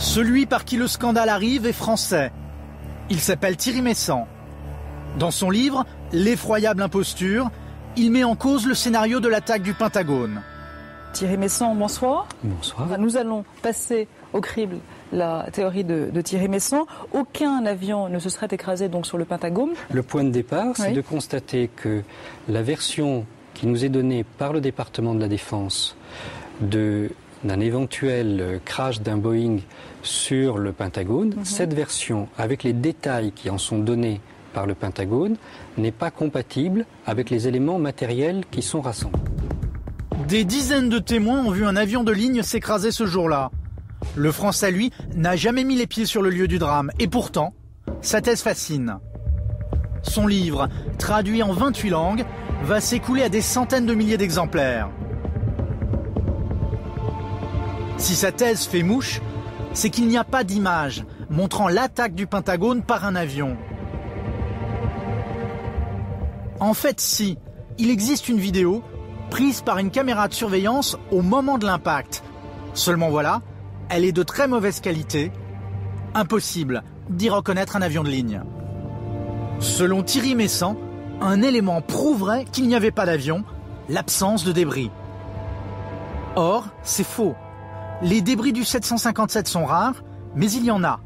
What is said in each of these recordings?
Celui par qui le scandale arrive est français. Il s'appelle Thierry Meyssan. Dans son livre « L'effroyable imposture », il met en cause le scénario de l'attaque du Pentagone. Thierry Meyssan, bonsoir. Bonsoir. Nous allons passer au crible la théorie de Thierry Meyssan. Aucun avion ne se serait écrasé donc sur le Pentagone. Le point de départ, c'est de constater que la version qui nous est donnée par le département de la Défense d'un éventuel crash d'un Boeing sur le Pentagone, cette version, avec les détails qui en sont donnés par le Pentagone, n'est pas compatible avec les éléments matériels qui sont rassemblés. Des dizaines de témoins ont vu un avion de ligne s'écraser ce jour-là. Le Français, lui, n'a jamais mis les pieds sur le lieu du drame. Et pourtant, sa thèse fascine. Son livre, traduit en 28 langues, va s'écouler à des centaines de milliers d'exemplaires. Si sa thèse fait mouche, c'est qu'il n'y a pas d'image montrant l'attaque du Pentagone par un avion. En fait, si, il existe une vidéo prise par une caméra de surveillance au moment de l'impact. Seulement voilà, elle est de très mauvaise qualité. Impossible d'y reconnaître un avion de ligne. Selon Thierry Meyssan, un élément prouverait qu'il n'y avait pas d'avion, l'absence de débris. Or, c'est faux. Les débris du 757 sont rares, mais il y en a.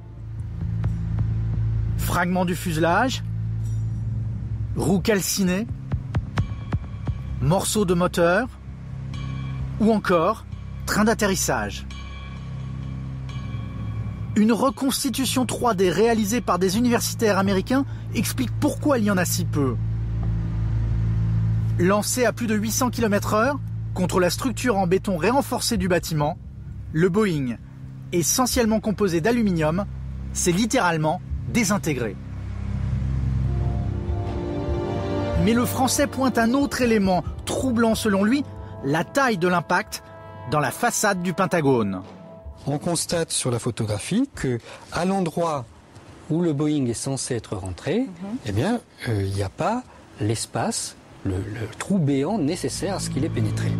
Fragments du fuselage, roues calcinées, morceaux de moteur ou encore train d'atterrissage. Une reconstitution 3D réalisée par des universitaires américains explique pourquoi il y en a si peu. Lancé à plus de 800 km/h contre la structure en béton renforcée du bâtiment, le Boeing, essentiellement composé d'aluminium, s'est littéralement désintégré. Mais le Français pointe un autre élément troublant selon lui, la taille de l'impact dans la façade du Pentagone. On constate sur la photographie que à l'endroit où le Boeing est censé être rentré, eh bien, il n'y a pas l'espace, le trou béant nécessaire à ce qu'il ait pénétré.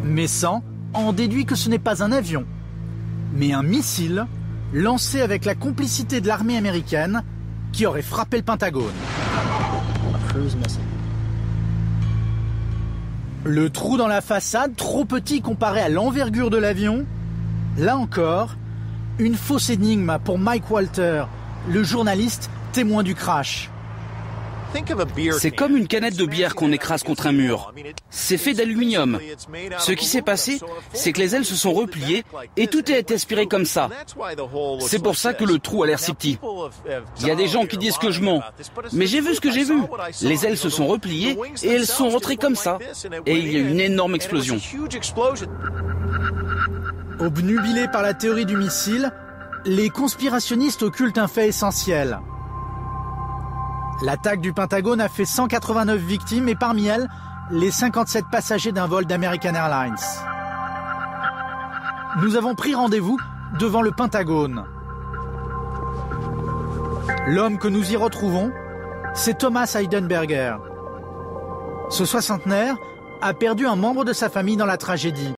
Meyssan en déduit que ce n'est pas un avion, mais un missile lancé avec la complicité de l'armée américaine qui aurait frappé le Pentagone. Le trou dans la façade, trop petit comparé à l'envergure de l'avion. Là encore, une fausse énigme pour Mike Walter, le journaliste témoin du crash. C'est comme une canette de bière qu'on écrase contre un mur. C'est fait d'aluminium. Ce qui s'est passé, c'est que les ailes se sont repliées et tout a été aspiré comme ça. C'est pour ça que le trou a l'air si petit. Il y a des gens qui disent que je mens. Mais j'ai vu ce que j'ai vu. Les ailes se sont repliées et elles sont rentrées comme ça. Et il y a eu une énorme explosion. Obnubilés par la théorie du missile, les conspirationnistes occultent un fait essentiel. L'attaque du Pentagone a fait 189 victimes et parmi elles, les 57 passagers d'un vol d'American Airlines. Nous avons pris rendez-vous devant le Pentagone. L'homme que nous y retrouvons, c'est Thomas Heidenberger. Ce soixantenaire a perdu un membre de sa famille dans la tragédie.